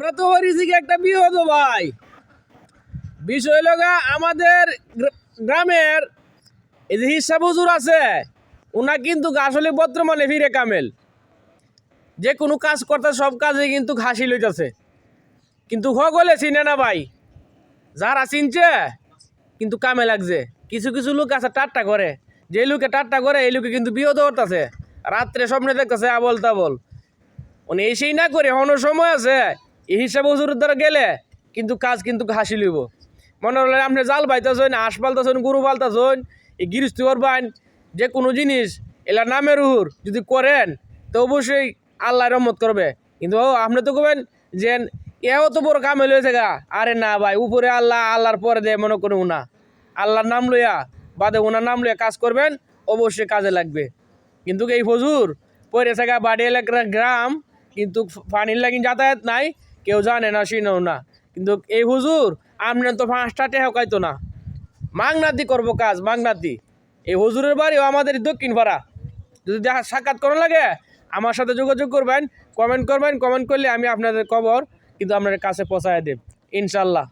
আমরা তো হরিছি একটা বিপদ ভাই। বিষয় লগা আমাদের গ্রামের এই যে হিসাব হুজুর আছে, ওনা কিন্তু আসলে বর্তমানে ফিরে কামেল, যে কোনো কাজ করতে সব কাজে কিন্তু হাসি লইতেছে, কিন্তু হগলে চিনে না ভাই। যারা চিনছে কিন্তু কামে লাগছে। কিছু কিছু লোক আছে টাট্টা করে, যে লোকে টাট্টা করে এই লোকে কিন্তু বিপদ করতেছে, রাত্রে স্বপ্নে দেখতেছে আবল তাবল। মানে এসেই না করে অন্য সময় আছে, এই হিসাব হুজুরের দ্বারা গেলে কিন্তু কাজ কিন্তু হাসি লইব। মনে হলে আপনি জাল পাইতেছেন, হাঁস পালতেছেন, গরু পালতেছেন, এই গৃহস্থী করবেন, যে কোনো জিনিস এলা নামের উহুর যদি করেন তো অবশ্যই আল্লাহ রহমত করবে। কিন্তু আপনি তো কবেন যে এও তো বড় কামে লইছে গা। আরে না ভাই, উপরে আল্লাহ, আল্লাহর পরে দেয় মনে করুন উনা, আল্লাহর নাম লইয়া বাদে ওনার নাম লইয়া কাজ করবেন, অবশ্যই কাজে লাগবে। কিন্তু এই ফজুর পরে থাকা বাড়ি এলাকার গ্রাম, কিন্তু পানির লাগি যাতায়াত নাই, কেউ জানে না চিনেও না। কিন্তু এই হুজুর আপনার তো 5টা টেহা কাইতো না, মাগনাতি করবো কাজ, মাগনাতি। এই হুজুরের বাড়িও আমাদের দক্ষিণ পাড়া। যদি দেখা সাক্ষাৎ করা লাগে আমার সাথে যোগাযোগ করবেন, কমেন্ট করবেন, কমেন্ট করলে আমি আপনাদের খবর কিন্তু আপনাদের কাছে পৌঁছায় দেব ইনশাল্লাহ।